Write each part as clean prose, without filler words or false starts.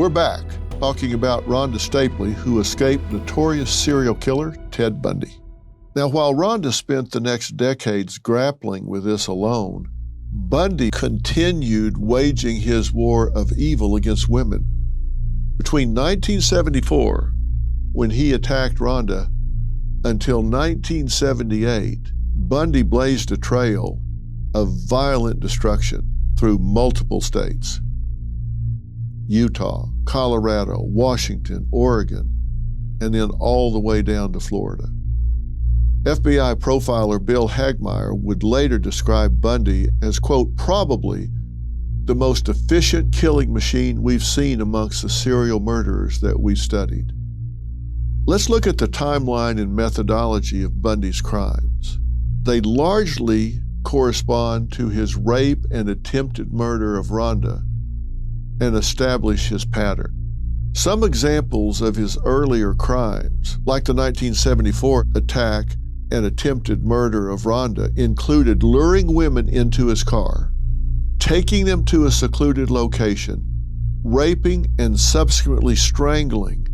We're back talking about Rhonda Stapley, who escaped notorious serial killer Ted Bundy. Now, while Rhonda spent the next decades grappling with this alone, Bundy continued waging his war of evil against women. Between 1974, when he attacked Rhonda, until 1978, Bundy blazed a trail of violent destruction through multiple states: Utah, Colorado, Washington, Oregon, and then all the way down to Florida. FBI profiler Bill Hagmaier would later describe Bundy as, quote, probably the most efficient killing machine we've seen amongst the serial murderers that we've studied. Let's look at the timeline and methodology of Bundy's crimes. They largely correspond to his rape and attempted murder of Rhonda and establish his pattern. Some examples of his earlier crimes, like the 1974 attack and attempted murder of Rhonda, included luring women into his car, taking them to a secluded location, raping and subsequently strangling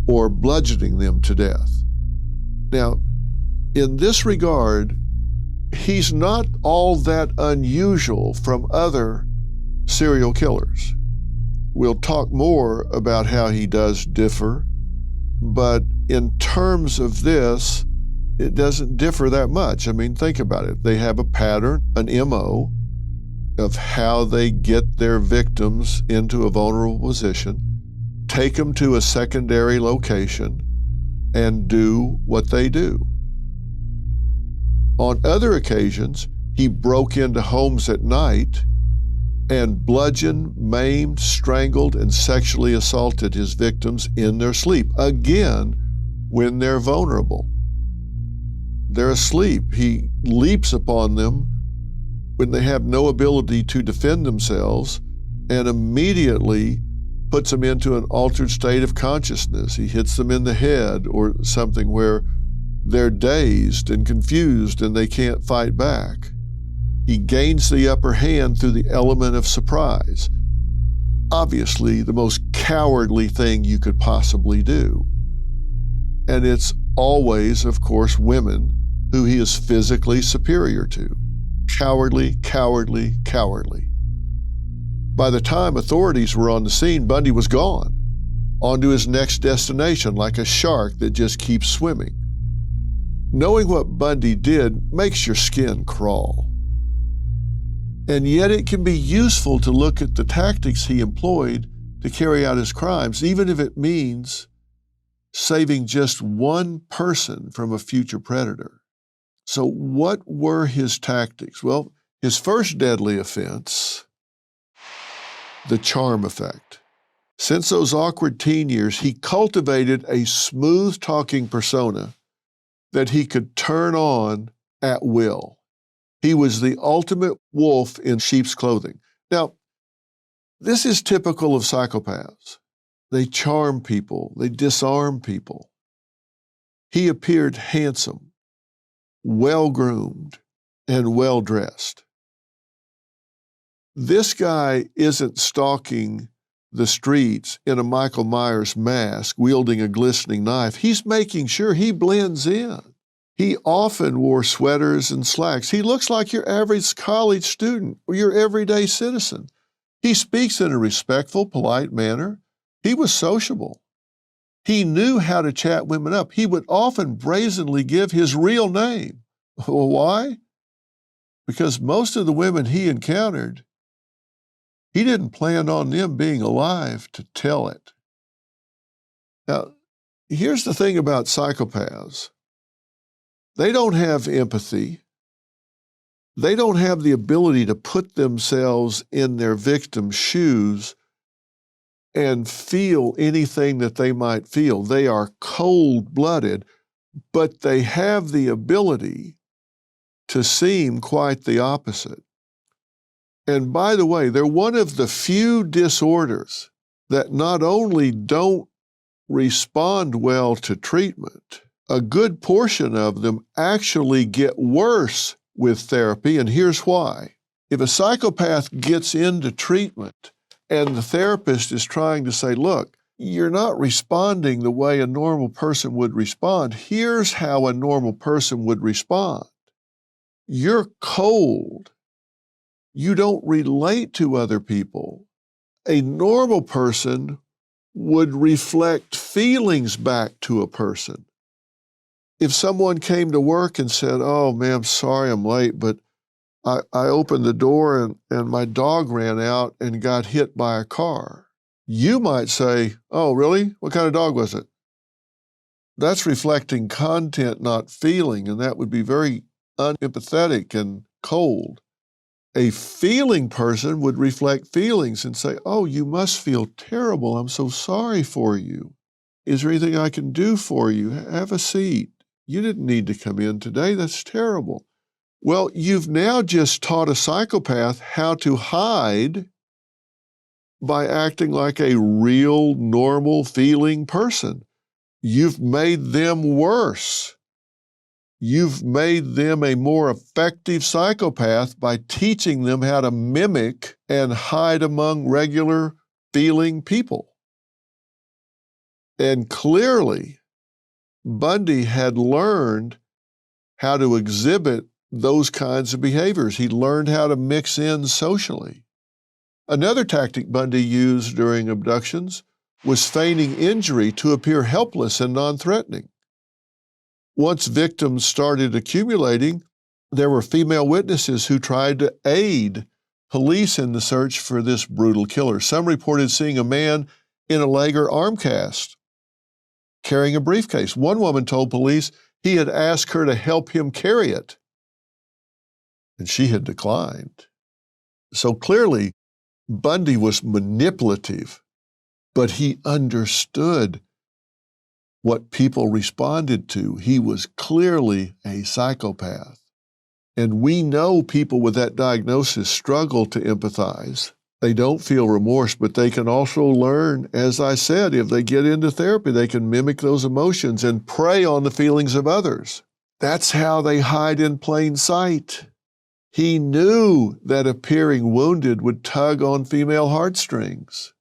or bludgeoning them to death. Now, in this regard, he's not all that unusual from other serial killers. We'll talk more about how he does differ, but in terms of this, it doesn't differ that much. I mean, think about it. They have a pattern, an MO, of how they get their victims into a vulnerable position, take them to a secondary location, and do what they do. On other occasions, he broke into homes at night and bludgeoned, maimed, strangled, and sexually assaulted his victims in their sleep. Again, when they're vulnerable. They're asleep. He leaps upon them when they have no ability to defend themselves and immediately puts them into an altered state of consciousness. He hits them in the head or something where they're dazed and confused and they can't fight back. He gains the upper hand through the element of surprise. Obviously, the most cowardly thing you could possibly do. And it's always, of course, women who he is physically superior to. Cowardly, cowardly, cowardly. By the time authorities were on the scene, Bundy was gone, on to his next destination like a shark that just keeps swimming. Knowing what Bundy did makes your skin crawl. And yet it can be useful to look at the tactics he employed to carry out his crimes, even if it means saving just one person from a future predator. So what were his tactics? Well, his first deadly offense, the charm effect. Since those awkward teen years, he cultivated a smooth-talking persona that he could turn on at will. He was the ultimate wolf in sheep's clothing. Now, this is typical of psychopaths. They charm people, they disarm people. He appeared handsome, well-groomed, and well-dressed. This guy isn't stalking the streets in a Michael Myers mask, wielding a glistening knife. He's making sure he blends in. He often wore sweaters and slacks. He looks like your average college student or your everyday citizen. He speaks in a respectful, polite manner. He was sociable. He knew how to chat women up. He would often brazenly give his real name. Well, why? Because most of the women he encountered, he didn't plan on them being alive to tell it. Now, here's the thing about psychopaths. They don't have empathy. They don't have the ability to put themselves in their victim's shoes and feel anything that they might feel. They are cold-blooded, but they have the ability to seem quite the opposite. And by the way, they're one of the few disorders that not only don't respond well to treatment, a good portion of them actually get worse with therapy, and here's why. If a psychopath gets into treatment And the therapist is trying to say, look, you're not responding the way a normal person would respond. Here's how a normal person would respond. You're cold. You don't relate to other people. A normal person would reflect feelings back to a person. If someone came to work and said, oh, man, I'm sorry I'm late, but I opened the door and my dog ran out and got hit by a car, you might say, oh, really? What kind of dog was it? That's reflecting content, not feeling, and that would be very unempathetic and cold. A feeling person would reflect feelings and say, oh, you must feel terrible. I'm so sorry for you. Is there anything I can do for you? Have a seat. You didn't need to come in today. That's terrible. Well, you've now just taught a psychopath how to hide by acting like a real, normal, feeling person. You've made them worse. You've made them a more effective psychopath by teaching them how to mimic and hide among regular feeling people. And clearly, Bundy had learned how to exhibit those kinds of behaviors. He learned how to mix in socially. Another tactic Bundy used during abductions was feigning injury to appear helpless and non-threatening. Once victims started accumulating, there were female witnesses who tried to aid police in the search for this brutal killer. Some reported seeing a man in a leg or arm cast carrying a briefcase. One woman told police he had asked her to help him carry it, and she had declined. So clearly, Bundy was manipulative, but he understood what people responded to. He was clearly a psychopath. And we know people with that diagnosis struggle to empathize. They don't feel remorse, but they can also learn, as I said, if they get into therapy, they can mimic those emotions and prey on the feelings of others. That's how they hide in plain sight. He knew that appearing wounded would tug on female heartstrings.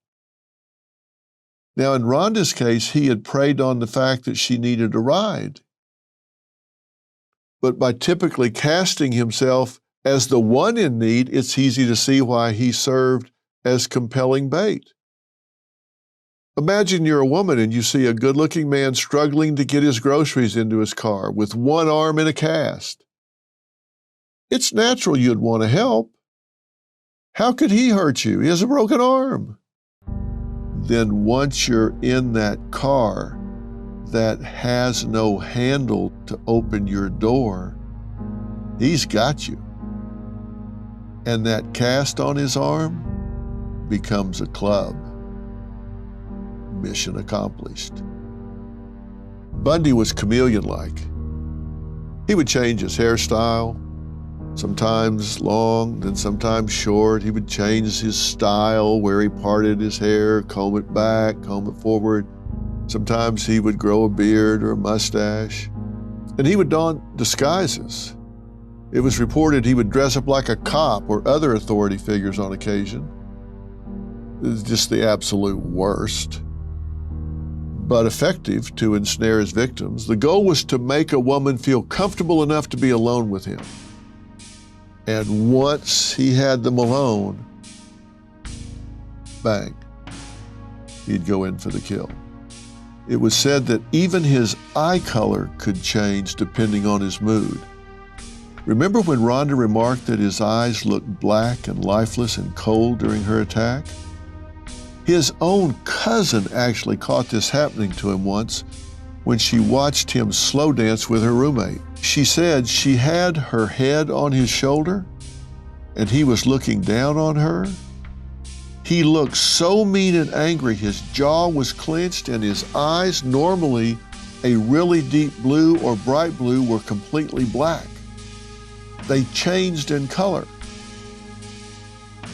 Now, in Rhonda's case, he had preyed on the fact that she needed a ride. But by typically casting himself as the one in need, it's easy to see why he served as compelling bait. Imagine you're a woman and you see a good-looking man struggling to get his groceries into his car with one arm in a cast. It's natural you'd want to help. How could he hurt you? He has a broken arm. Then once you're in that car that has no handle to open your door, he's got you. And that cast on his arm becomes a club. Mission accomplished. Bundy was chameleon-like. He would change his hairstyle, sometimes long, then sometimes short. He would change his style, where he parted his hair, comb it back, comb it forward. Sometimes he would grow a beard or a mustache. And he would don disguises. It was reported he would dress up like a cop or other authority figures on occasion. It was just the absolute worst, but effective to ensnare his victims. The goal was to make a woman feel comfortable enough to be alone with him. And once he had them alone, bang, he'd go in for the kill. It was said that even his eye color could change depending on his mood. Remember when Rhonda remarked that his eyes looked black and lifeless and cold during her attack? His own cousin actually caught this happening to him once when she watched him slow dance with her roommate. She said she had her head on his shoulder and he was looking down on her. He looked so mean and angry, his jaw was clenched and his eyes, normally a really deep blue or bright blue, were completely black. They changed in color.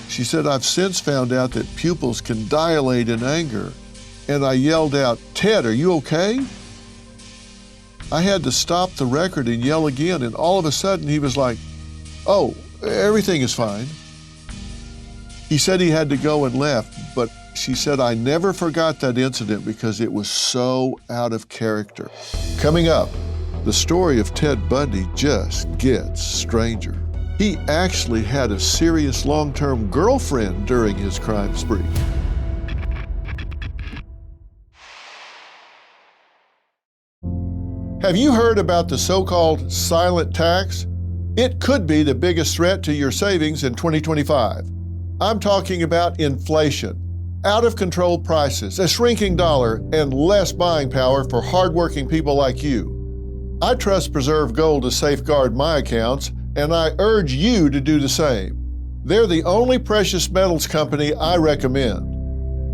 She said, I've since found out that pupils can dilate in anger. And I yelled out, Ted, are you okay? I had to stop the record and yell again, and all of a sudden he was like, oh, everything is fine. He said he had to go and left, She said, "I never forgot that incident because it was so out of character." Coming up, the story of Ted Bundy just gets stranger. He actually had a serious long-term girlfriend during his crime spree. Have you heard about the so-called silent tax? It could be the biggest threat to your savings in 2025. I'm talking about inflation, out-of-control prices, a shrinking dollar, and less buying power for hardworking people like you. I trust Preserve Gold to safeguard my accounts, and I urge you to do the same. They're the only precious metals company I recommend.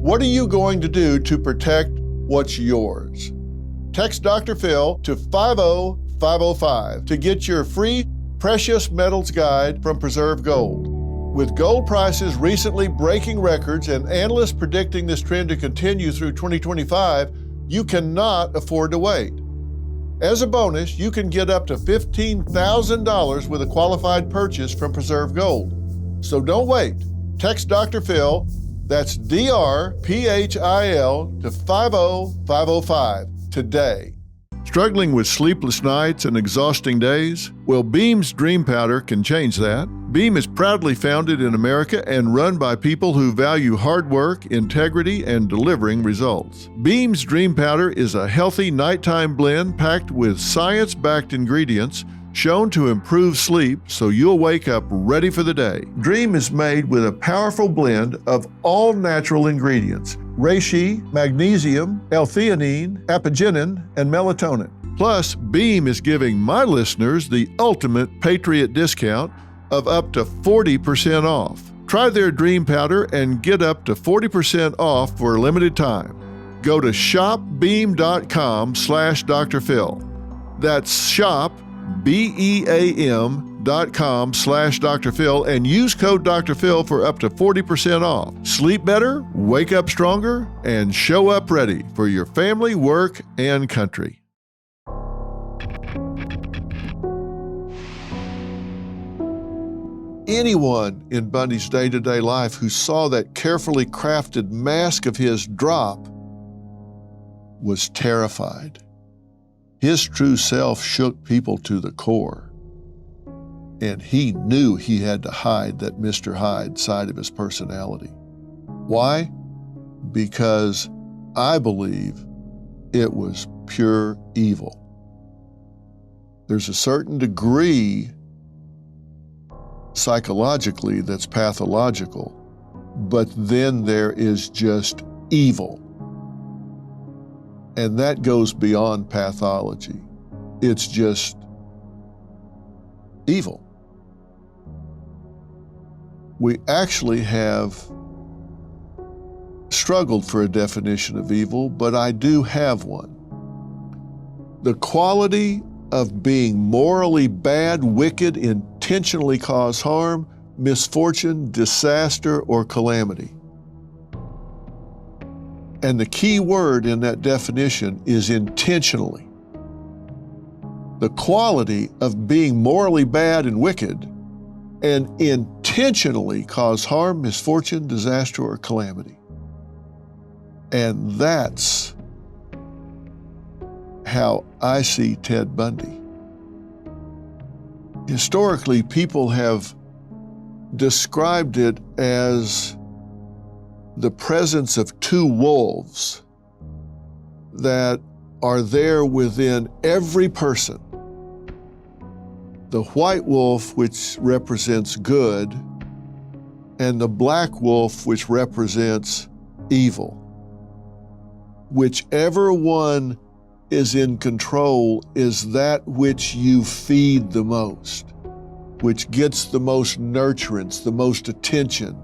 What are you going to do to protect what's yours? Text Dr. Phil to 50505 to get your free Precious Metals Guide from Preserve Gold. With gold prices recently breaking records and analysts predicting this trend to continue through 2025, you cannot afford to wait. As a bonus, you can get up to $15,000 with a qualified purchase from Preserve Gold. So don't wait. Text Dr. Phil, that's DRPHIL, to 50505 today. Struggling with sleepless nights and exhausting days? Well, Beam's Dream Powder can change that. Beam is proudly founded in America and run by people who value hard work, integrity, and delivering results. Beam's Dream Powder is a healthy nighttime blend packed with science-backed ingredients shown to improve sleep so you'll wake up ready for the day. Dream is made with a powerful blend of all natural ingredients: reishi, magnesium, L-theanine, apigenin, and melatonin. Plus, Beam is giving my listeners the ultimate Patriot discount of up to 40% off. Try their Dream Powder and get up to 40% off for a limited time. Go to shopbeam.com/Dr. Phil. That's shop, BEAM.com/Dr. Phil and use code Dr. Phil for up to 40% off. Sleep better, wake up stronger, and show up ready for your family, work, and country. Anyone in Bundy's day-to-day life who saw that carefully crafted mask of his drop was terrified. His true self shook people to the core, and he knew he had to hide that Mr. Hyde side of his personality. Why? Because I believe it was pure evil. There's a certain degree psychologically that's pathological, but then there is just evil. And that goes beyond pathology. It's just evil. We actually have struggled for a definition of evil, but I do have one. The quality of being morally bad, wicked, intentionally cause harm, misfortune, disaster, or calamity. And the key word in that definition is intentionally. The quality of being morally bad and wicked and intentionally cause harm, misfortune, disaster, or calamity. And that's how I see Ted Bundy. Historically, people have described it as the presence of two wolves that are there within every person. The white wolf, which represents good, and the black wolf, which represents evil. Whichever one is in control is that which you feed the most, which gets the most nurturance, the most attention,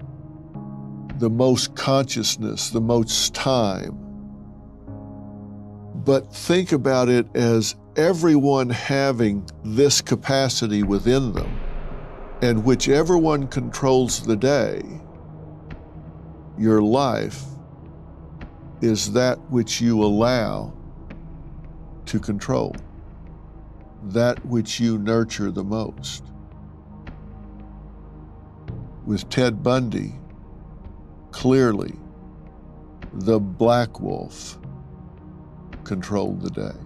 the most consciousness, the most time. But think about it as everyone having this capacity within them, and whichever one controls the day, your life is that which you allow to control, that which you nurture the most. With Ted Bundy, clearly, the black wolf controlled the day.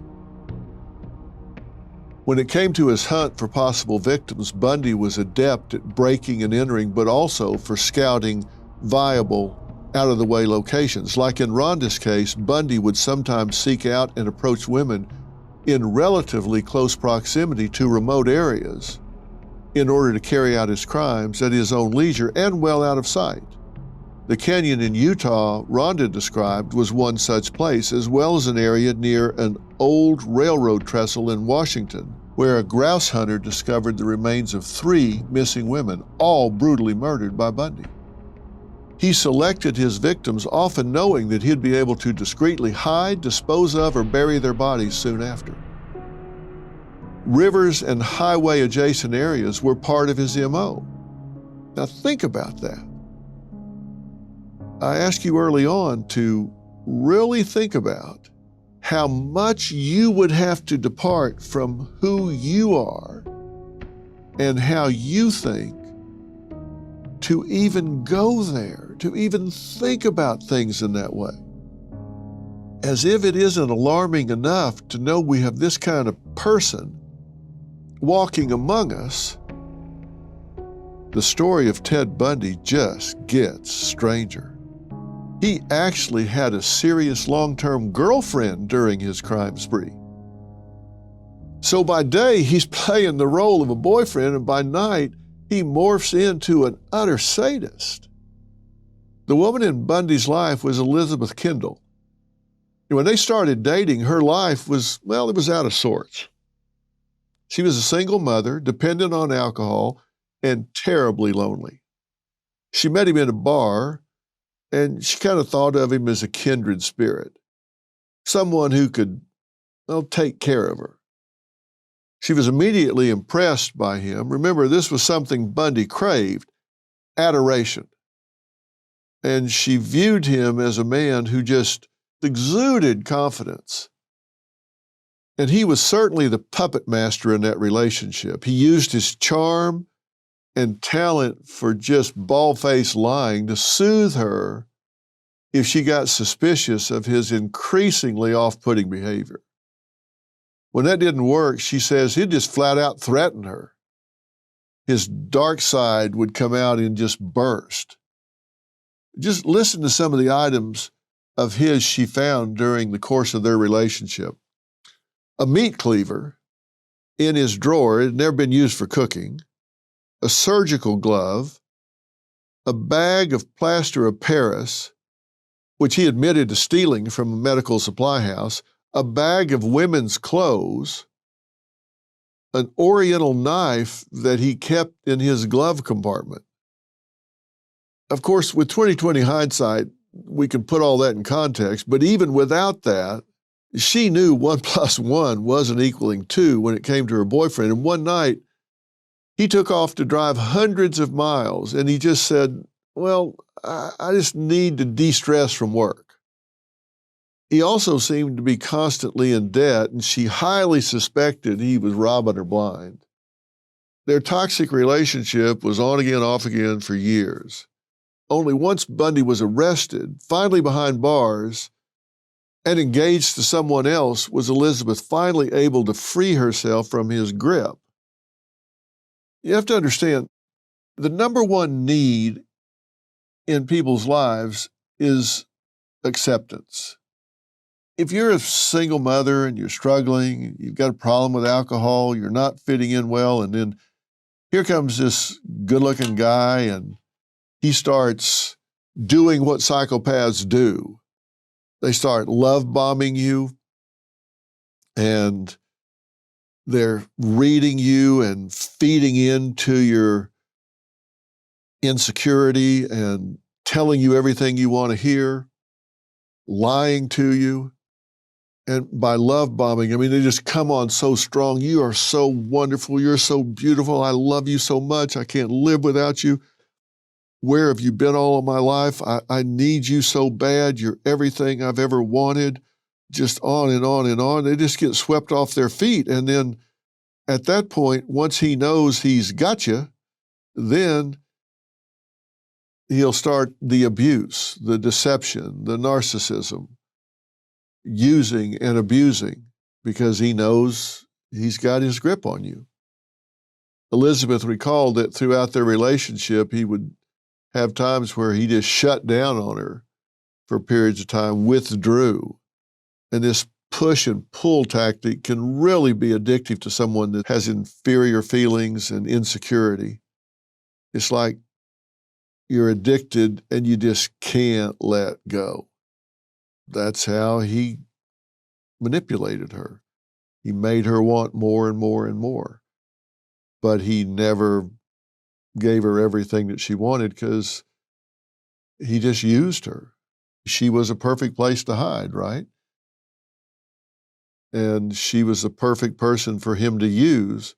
When it came to his hunt for possible victims, Bundy was adept at breaking and entering, but also for scouting viable, out-of-the-way locations. Like in Rhonda's case, Bundy would sometimes seek out and approach women in relatively close proximity to remote areas in order to carry out his crimes at his own leisure and well out of sight. The canyon in Utah Rhonda described was one such place, as well as an area near an old railroad trestle in Washington, where a grouse hunter discovered the remains of 3 missing women, all brutally murdered by Bundy. He selected his victims, often knowing that he'd be able to discreetly hide, dispose of, or bury their bodies soon after. Rivers and highway-adjacent areas were part of his MO. Now think about that. I asked you early on to really think about how much you would have to depart from who you are and how you think to even go there, to even think about things in that way. As if it isn't alarming enough to know we have this kind of person walking among us, the story of Ted Bundy just gets stranger. He actually had a serious long-term girlfriend during his crime spree. So by day, he's playing the role of a boyfriend, and by night, he morphs into an utter sadist. The woman in Bundy's life was Elizabeth Kendall. When they started dating, her life was, well, it was out of sorts. She was a single mother, dependent on alcohol, and terribly lonely. She met him in a bar, and she kind of thought of him as a kindred spirit, someone who could, well, take care of her. She was immediately impressed by him. Remember, this was something Bundy craved, adoration. And she viewed him as a man who just exuded confidence. And he was certainly the puppet master in that relationship. He used his charm and talent for just bald-faced lying to soothe her if she got suspicious of his increasingly off-putting behavior. When that didn't work, she says he'd just flat out threaten her. His dark side would come out and just burst. Just listen to some of the items of his she found during the course of their relationship. A meat cleaver in his drawer, it had never been used for cooking, a surgical glove, a bag of plaster of Paris, which he admitted to stealing from a medical supply house, a bag of women's clothes, an oriental knife that he kept in his glove compartment. Of course, with 20/20 hindsight, we can put all that in context, but even without that, she knew 1 + 1 wasn't equaling 2 when it came to her boyfriend. And one night, he took off to drive hundreds of miles, and he just said, well, I just need to de-stress from work. He also seemed to be constantly in debt, and she highly suspected he was robbing her blind. Their toxic relationship was on again, off again for years. Only once Bundy was arrested, finally behind bars, and engaged to someone else, was Elizabeth finally able to free herself from his grip. You have to understand, the number one need in people's lives is acceptance. If you're a single mother and you're struggling, you've got a problem with alcohol, you're not fitting in well, and then here comes this good-looking guy, and he starts doing what psychopaths do. They start love-bombing you, and they're reading you and feeding into your insecurity and telling you everything you want to hear, lying to you. And by love bombing, I mean, they just come on so strong. You are so wonderful. You're so beautiful. I love you so much. I can't live without you. Where have you been all of my life? I need you so bad. You're everything I've ever wanted. Just on and on and on. They just get swept off their feet. And then at that point, once he knows he's got you, then he'll start the abuse, the deception, the narcissism, using and abusing because he knows he's got his grip on you. Elizabeth recalled that throughout their relationship, he would have times where he just shut down on her for periods of time, withdrew. And this push and pull tactic can really be addictive to someone that has inferior feelings and insecurity. It's like you're addicted and you just can't let go. That's how he manipulated her. He made her want more and more and more. But he never gave her everything that she wanted because he just used her. She was a perfect place to hide, right? And she was the perfect person for him to use.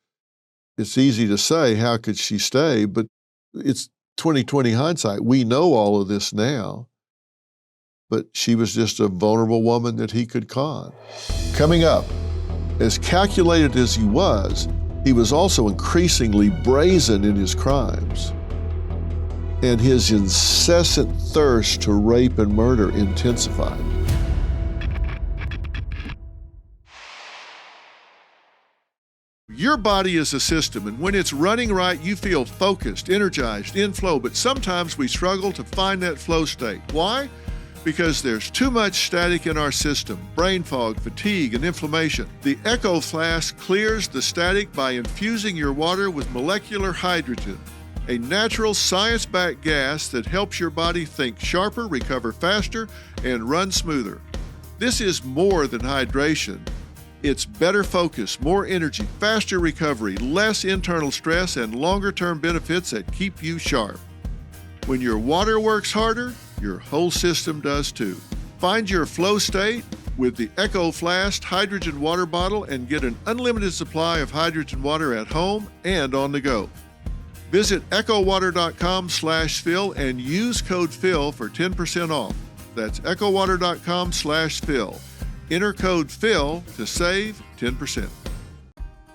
It's easy to say, how could she stay? But it's 2020 hindsight. We know all of this now. But she was just a vulnerable woman that he could con. Coming up, as calculated as he was also increasingly brazen in his crimes. And his incessant thirst to rape and murder intensified. Your body is a system, and when it's running right, you feel focused, energized, in flow, but sometimes we struggle to find that flow state. Why? Because there's too much static in our system, brain fog, fatigue, and inflammation. The Echo Flask clears the static by infusing your water with molecular hydrogen, a natural science-backed gas that helps your body think sharper, recover faster, and run smoother. This is more than hydration. It's better focus, more energy, faster recovery, less internal stress, and longer-term benefits that keep you sharp. When your water works harder, your whole system does too. Find your flow state with the Echo Flask hydrogen water bottle and get an unlimited supply of hydrogen water at home and on the go. Visit echowater.com/Phil and use code Phil for 10% off. That's echowater.com/Phil. Enter code Phil to save 10%.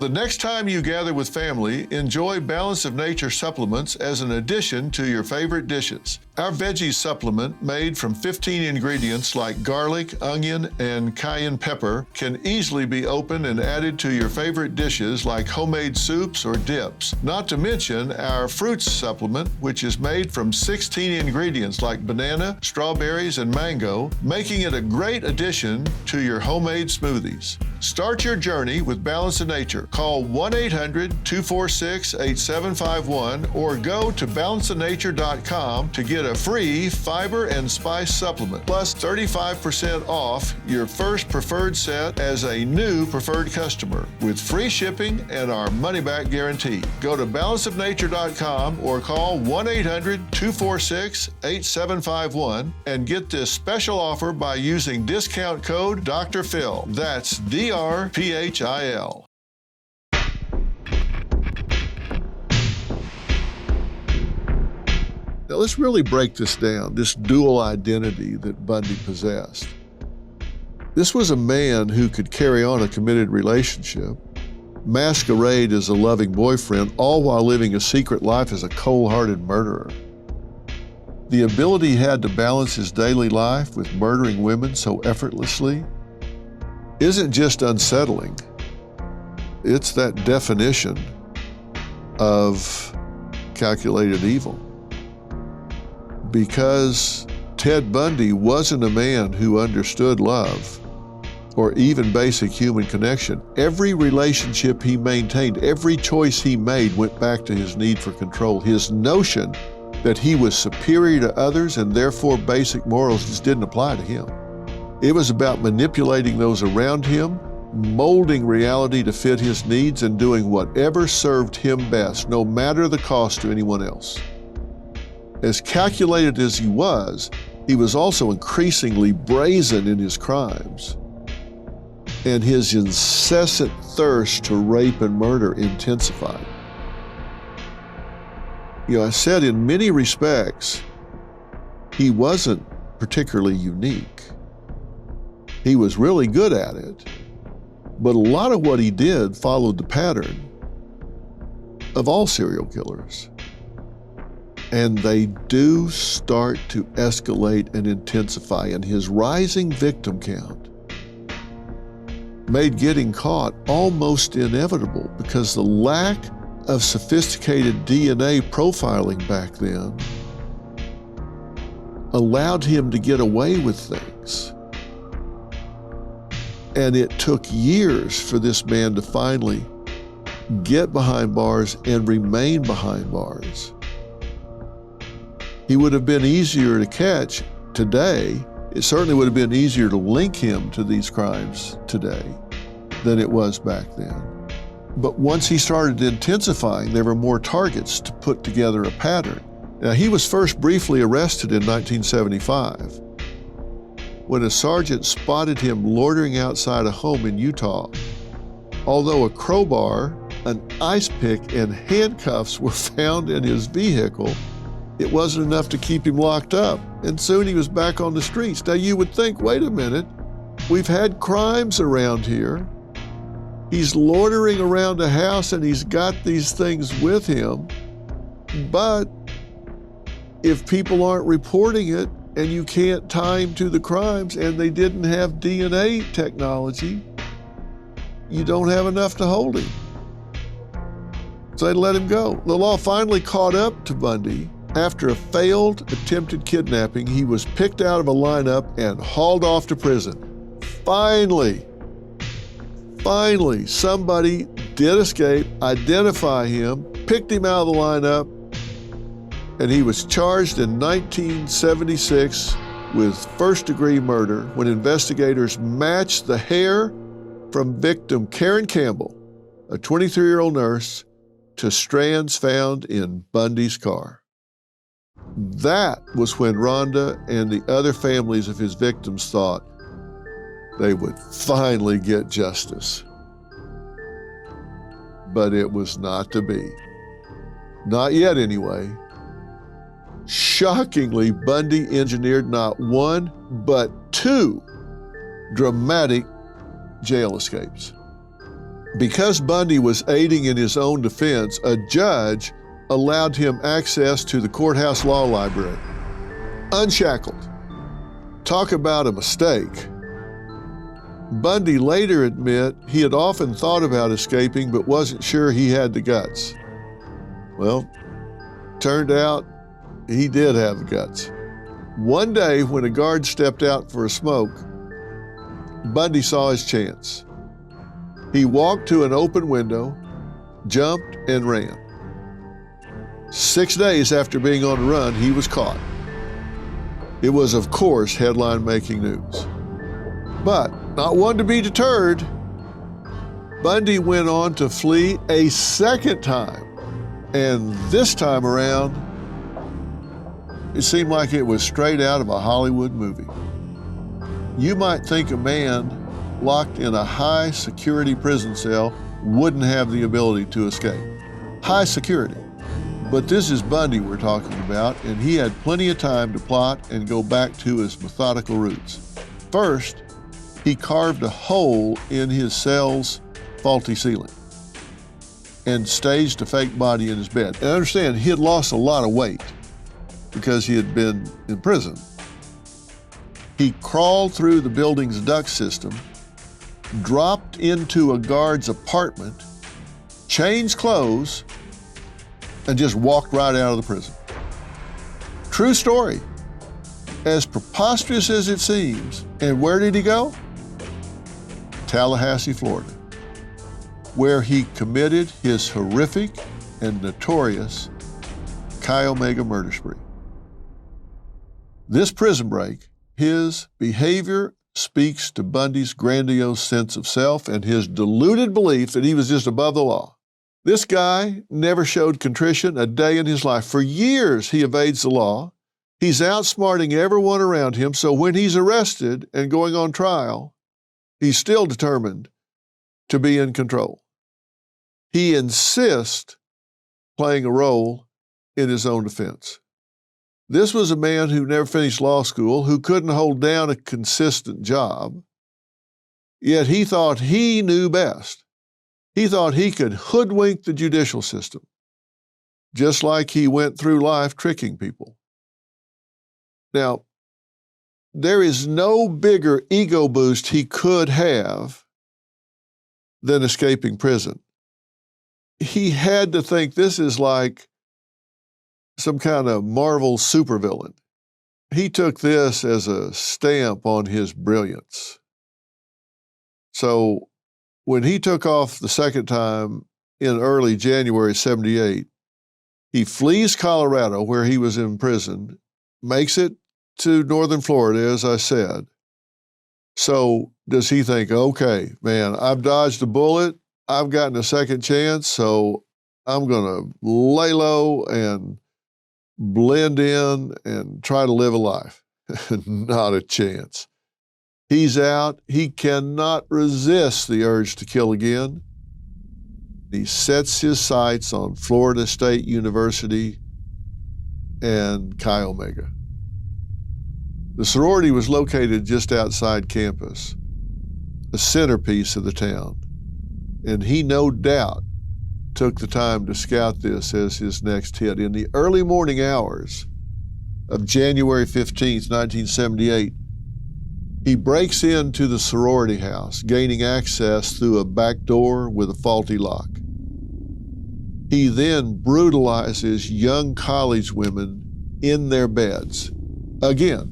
The next time you gather with family, enjoy Balance of Nature supplements as an addition to your favorite dishes. Our veggie supplement, made from 15 ingredients like garlic, onion, and cayenne pepper, can easily be opened and added to your favorite dishes like homemade soups or dips. Not to mention our fruits supplement, which is made from 16 ingredients like banana, strawberries, and mango, making it a great addition to your homemade smoothies. Start your journey with Balance of Nature. Call 1-800-246-8751 or go to balanceofnature.com to get a free fiber and spice supplement, plus 35% off your first preferred set as a new preferred customer with free shipping and our money-back guarantee. Go to balanceofnature.com or call 1-800-246-8751 and get this special offer by using discount code Dr. Phil. That's DRPHIL. Now let's really break this down, this dual identity that Bundy possessed. This was a man who could carry on a committed relationship, masquerade as a loving boyfriend, all while living a secret life as a cold-hearted murderer. The ability he had to balance his daily life with murdering women so effortlessly isn't just unsettling. It's that definition of calculated evil. Because Ted Bundy wasn't a man who understood love or even basic human connection. Every relationship he maintained, every choice he made went back to his need for control. His notion that he was superior to others and therefore basic morals just didn't apply to him. It was about manipulating those around him, molding reality to fit his needs, and doing whatever served him best, no matter the cost to anyone else. As calculated as he was also increasingly brazen in his crimes. And his incessant thirst to rape and murder intensified. I said in many respects, he wasn't particularly unique. He was really good at it, but a lot of what he did followed the pattern of all serial killers. And they do start to escalate and intensify, and his rising victim count made getting caught almost inevitable because the lack of sophisticated DNA profiling back then allowed him to get away with things. And it took years for this man to finally get behind bars and remain behind bars. He would have been easier to catch today. It certainly would have been easier to link him to these crimes today than it was back then. But once he started intensifying, there were more targets to put together a pattern. Now, he was first briefly arrested in 1975 when a sergeant spotted him loitering outside a home in Utah. Although a crowbar, an ice pick, and handcuffs were found in his vehicle, it wasn't enough to keep him locked up, and soon he was back on the streets. Now you would think, wait a minute, we've had crimes around here. He's loitering around a house and he's got these things with him, but if people aren't reporting it and you can't tie him to the crimes and they didn't have DNA technology, you don't have enough to hold him. So they let him go. The law finally caught up to Bundy. After a failed attempted kidnapping, he was picked out of a lineup and hauled off to prison. Finally, somebody did escape, identify him, picked him out of the lineup, and he was charged in 1976 with first-degree murder when investigators matched the hair from victim Karen Campbell, a 23-year-old nurse, to strands found in Bundy's car. That was when Rhonda and the other families of his victims thought they would finally get justice. But it was not to be. Not yet, anyway. Shockingly, Bundy engineered not one, but two dramatic jail escapes. Because Bundy was aiding in his own defense, a judge allowed him access to the courthouse law library, unshackled. Talk about a mistake. Bundy later admitted he had often thought about escaping but wasn't sure he had the guts. Well, turned out he did have the guts. One day when a guard stepped out for a smoke, Bundy saw his chance. He walked to an open window, jumped, and ran. 6 days after being on the run, he was caught. It was, of course, headline-making news. But not one to be deterred, Bundy went on to flee a second time. And this time around, it seemed like it was straight out of a Hollywood movie. You might think a man locked in a high-security prison cell wouldn't have the ability to escape. High security. But this is Bundy we're talking about, and he had plenty of time to plot and go back to his methodical roots. First, he carved a hole in his cell's faulty ceiling and staged a fake body in his bed. And understand, he had lost a lot of weight because he had been in prison. He crawled through the building's duct system, dropped into a guard's apartment, changed clothes, and just walked right out of the prison. True story. As preposterous as it seems. And where did he go? Tallahassee, Florida, where he committed his horrific and notorious Chi Omega murder spree. This prison break, his behavior speaks to Bundy's grandiose sense of self and his deluded belief that he was just above the law. This guy never showed contrition a day in his life. For years, he evades the law. He's outsmarting everyone around him, so when he's arrested and going on trial, he's still determined to be in control. He insists playing a role in his own defense. This was a man who never finished law school, who couldn't hold down a consistent job, yet he thought he knew best. He thought he could hoodwink the judicial system. just like he went through life tricking people. Now, there is no bigger ego boost he could have than escaping prison. He had to think this is like some kind of Marvel supervillain. He took this as a stamp on his brilliance. So when he took off the second time in early January 78, he flees Colorado, where he was in prison, makes it to northern Florida, as I said. So does he think, okay, man, I've dodged a bullet, I've gotten a second chance, so I'm going to lay low and blend in and try to live a life? Not a chance. He's out. He cannot resist the urge to kill again. He sets his sights on Florida State University and Chi Omega. The sorority was located just outside campus, a centerpiece of the town, and he no doubt took the time to scout this as his next hit. In the early morning hours of January 15th, 1978, he breaks into the sorority house, gaining access through a back door with a faulty lock. He then brutalizes young college women in their beds. Again,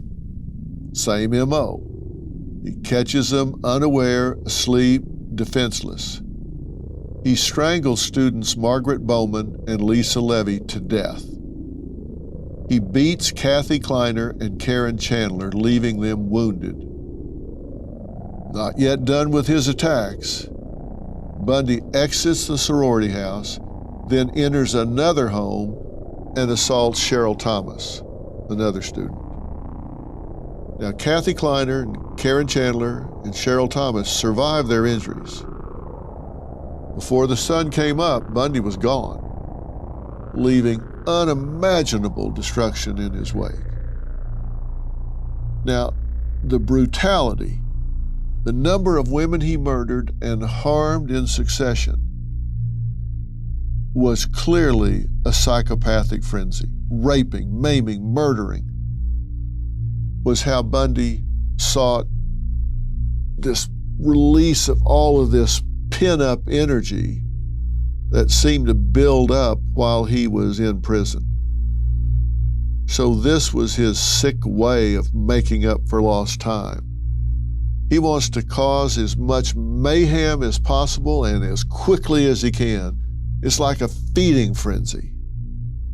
same MO. He catches them unaware, asleep, defenseless. He strangles students Margaret Bowman and Lisa Levy to death. He beats Kathy Kleiner and Karen Chandler, leaving them wounded. Not yet done with his attacks, Bundy exits the sorority house, then enters another home and assaults Cheryl Thomas, another student. Now, Kathy Kleiner and Karen Chandler and Cheryl Thomas survived their injuries. Before the sun came up, Bundy was gone, leaving unimaginable destruction in his wake. Now, the brutality, the number of women he murdered and harmed in succession was clearly a psychopathic frenzy. Raping, maiming, murdering was how Bundy sought this release of all of this pin-up energy that seemed to build up while he was in prison. So this was his sick way of making up for lost time. He wants to cause as much mayhem as possible and as quickly as he can. It's like a feeding frenzy.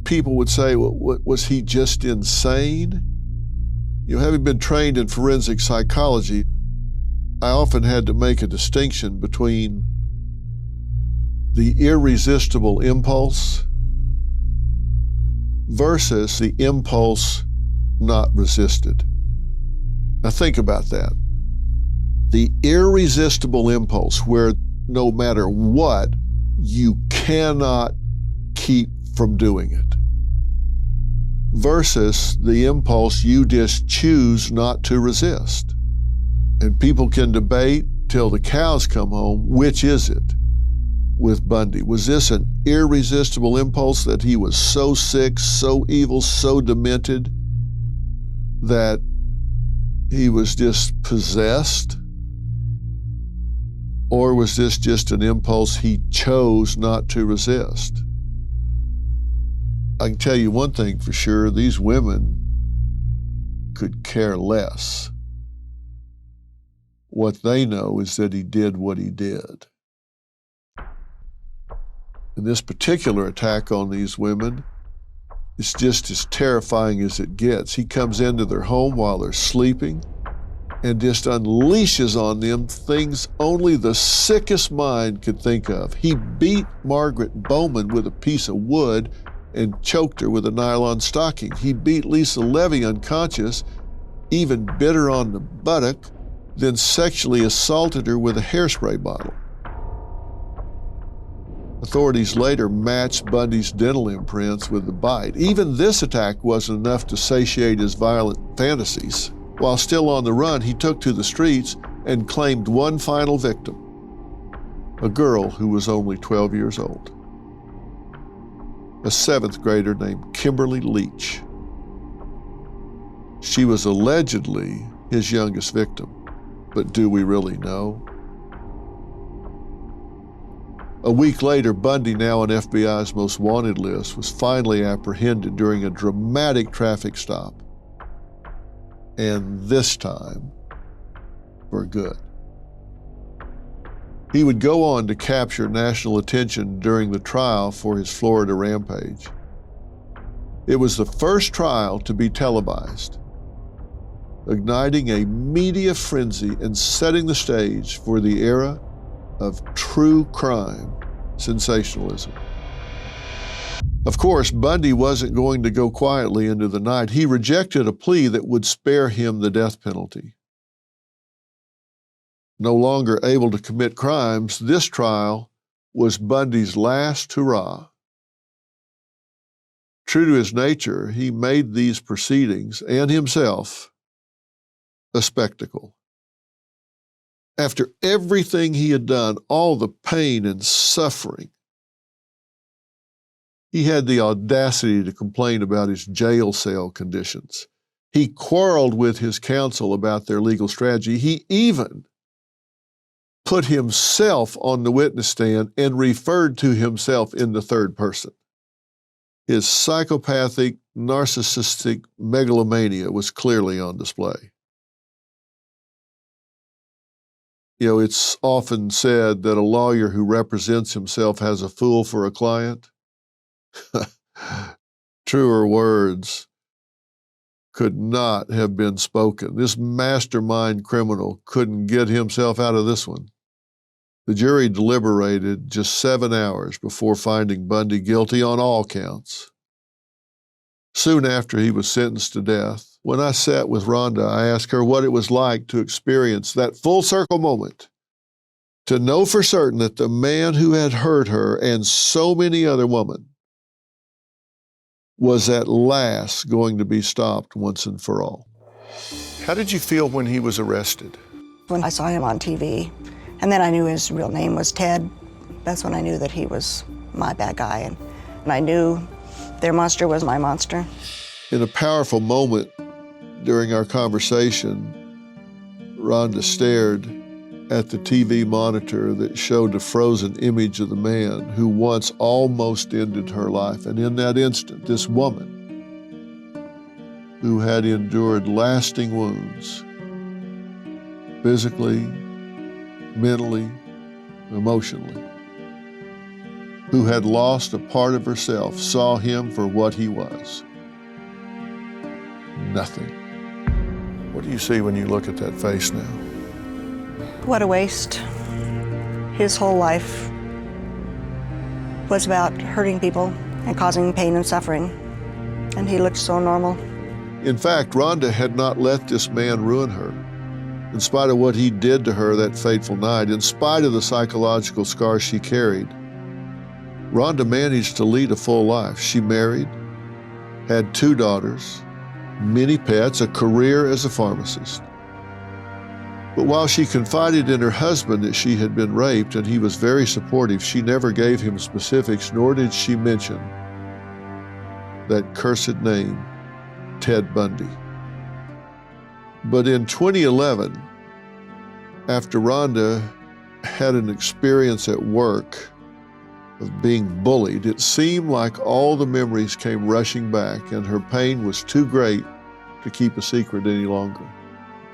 People would say, well, was he just insane? You know, having been trained in forensic psychology, I often had to make a distinction between the irresistible impulse versus the impulse not resisted. Now think about that. The irresistible impulse, where no matter what, you cannot keep from doing it, versus the impulse you just choose not to resist. And people can debate till the cows come home, which is it with Bundy? Was this an irresistible impulse that he was so sick, so evil, so demented that he was just possessed? Or was this just an impulse he chose not to resist? I can tell you one thing for sure, these women could care less. What they know is that he did what he did. And this particular attack on these women is just as terrifying as it gets. He comes into their home while they're sleeping and just unleashes on them things only the sickest mind could think of. He beat Margaret Bowman with a piece of wood and choked her with a nylon stocking. He beat Lisa Levy unconscious, even bit her on the buttock, then sexually assaulted her with a hairspray bottle. Authorities later matched Bundy's dental imprints with the bite. Even this attack wasn't enough to satiate his violent fantasies. While still on the run, he took to the streets and claimed one final victim, a girl who was only 12 years old. a 7th grader named Kimberly Leach. She was allegedly his youngest victim, but do we really know? A week later, Bundy, now on FBI's most wanted list, was finally apprehended during a dramatic traffic stop. And this time, for good. He would go on to capture national attention during the trial for his Florida rampage. It was the first trial to be televised, igniting a media frenzy and setting the stage for the era of true crime sensationalism. Of course, Bundy wasn't going to go quietly into the night. He rejected a plea that would spare him the death penalty. No longer able to commit crimes, this trial was Bundy's last hurrah. True to his nature, he made these proceedings and himself a spectacle. After everything he had done, all the pain and suffering, he had the audacity to complain about his jail cell conditions. He quarreled with his counsel about their legal strategy. He even put himself on the witness stand and referred to himself in the third person. His psychopathic, narcissistic megalomania was clearly on display. You know, it's often said that a lawyer who represents himself has a fool for a client. Truer words could not have been spoken. This mastermind criminal couldn't get himself out of this one. The jury deliberated just 7 hours before finding Bundy guilty on all counts. Soon after he was sentenced to death, when I sat with Rhonda, I asked her what it was like to experience that full circle moment, to know for certain that the man who had hurt her and so many other women was at last going to be stopped once and for all. How did you feel when he was arrested? When I saw him on TV, and then I knew his real name was Ted, that's when I knew that he was my bad guy, and I knew their monster was my monster. In a powerful moment during our conversation, Rhonda stared at the TV monitor that showed a frozen image of the man who once almost ended her life. And in that instant, this woman who had endured lasting wounds, physically, mentally, emotionally, who had lost a part of herself, saw him for what he was. Nothing. What do you see when you look at that face now? What a waste. His whole life was about hurting people and causing pain and suffering, and he looked so normal. In fact, Rhonda had not let this man ruin her. In spite of what he did to her that fateful night, in spite of the psychological scars she carried, Rhonda managed to lead a full life. She married, had 2 daughters, many pets, a career as a pharmacist. But while she confided in her husband that she had been raped and he was very supportive, she never gave him specifics, nor did she mention that cursed name, Ted Bundy. But in 2011, after Rhonda had an experience at work of being bullied, it seemed like all the memories came rushing back and her pain was too great to keep a secret any longer.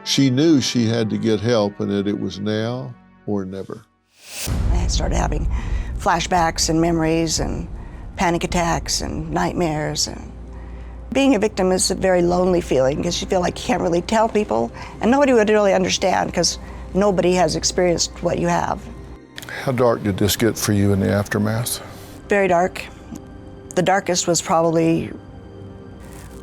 She knew she had to get help and that it was now or never. I started having flashbacks and memories and panic attacks and nightmares. And being a victim is a very lonely feeling because you feel like you can't really tell people and nobody would really understand because nobody has experienced what you have. How dark did this get for you in the aftermath? Very dark. The darkest was probably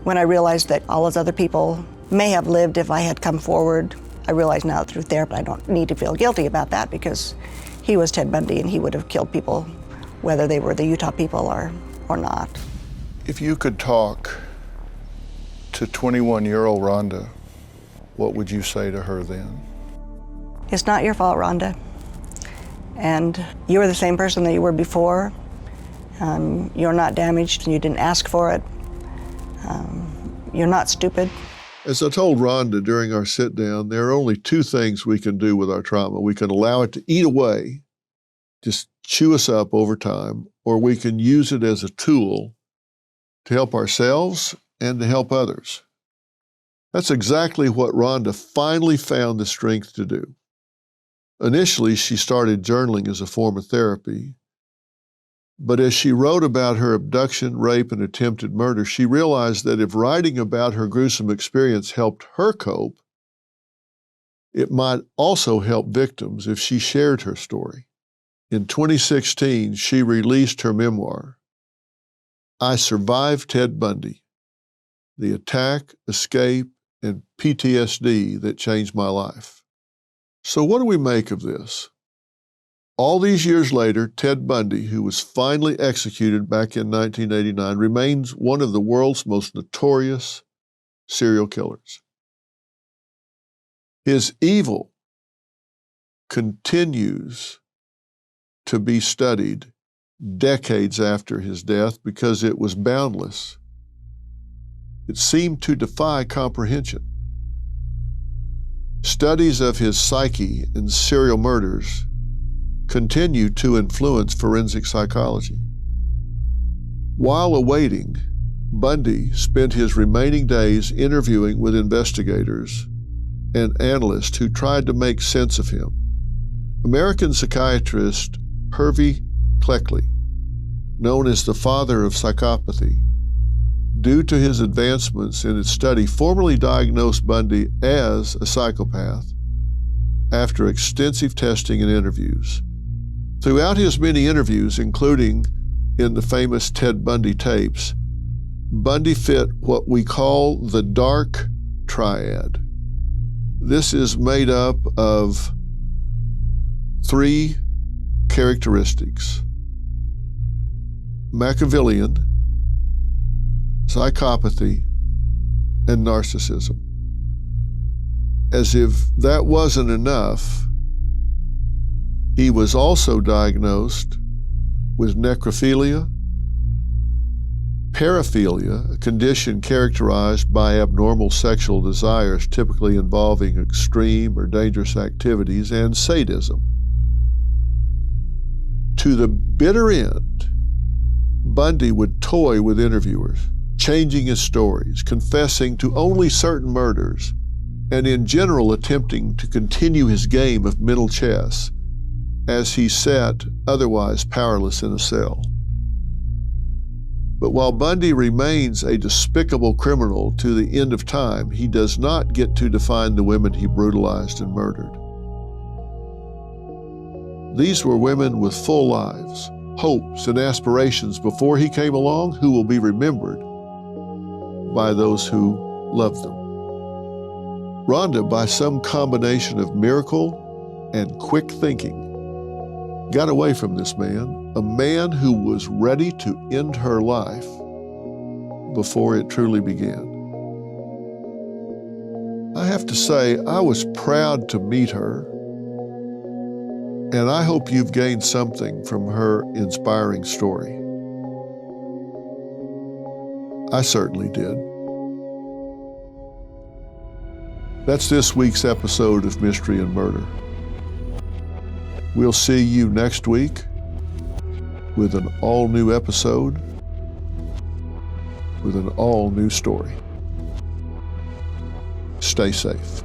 when I realized that all those other people may have lived if I had come forward. I realize now through therapy I don't need to feel guilty about that because he was Ted Bundy and he would have killed people whether they were the Utah people or not. If you could talk to 21-year-old Rhonda, what would you say to her then? It's not your fault, Rhonda. And you were the same person that you were before. You're not damaged, and you didn't ask for it. You're not stupid. As I told Rhonda during our sit down, there are only two things we can do with our trauma. We can allow it to eat away, just chew us up over time, or we can use it as a tool to help ourselves and to help others. That's exactly what Rhonda finally found the strength to do. Initially, she started journaling as a form of therapy, but as she wrote about her abduction, rape, and attempted murder, she realized that if writing about her gruesome experience helped her cope, it might also help victims if she shared her story. In 2016, she released her memoir, I Survived Ted Bundy, The Attack, Escape, and PTSD That Changed My Life. So what do we make of this? All these years later, Ted Bundy, who was finally executed back in 1989, remains one of the world's most notorious serial killers. His evil continues to be studied decades after his death because it was boundless. It seemed to defy comprehension. Studies of his psyche and serial murders continue to influence forensic psychology. While awaiting, Bundy spent his remaining days interviewing with investigators and analysts who tried to make sense of him. American psychiatrist Hervey Cleckley, known as the father of psychopathy, due to his advancements in his study, formally diagnosed Bundy as a psychopath after extensive testing and interviews. Throughout his many interviews, including in the famous Ted Bundy tapes, Bundy fit what we call the dark triad. This is made up of three characteristics: Machiavellian, psychopathy, and narcissism. As if that wasn't enough, he was also diagnosed with necrophilia, paraphilia, a condition characterized by abnormal sexual desires typically involving extreme or dangerous activities, and sadism. To the bitter end, Bundy would toy with interviewers, changing his stories, confessing to only certain murders, and in general attempting to continue his game of mental chess as he sat otherwise powerless in a cell. But while Bundy remains a despicable criminal to the end of time, he does not get to define the women he brutalized and murdered. These were women with full lives, hopes, and aspirations before he came along, who will be remembered by those who loved them. Rhonda, by some combination of miracle and quick thinking, got away from this man, a man who was ready to end her life before it truly began. I have to say, I was proud to meet her, and I hope you've gained something from her inspiring story. I certainly did. That's this week's episode of Mystery and Murder. We'll see you next week with an all-new episode, with an all-new story. Stay safe.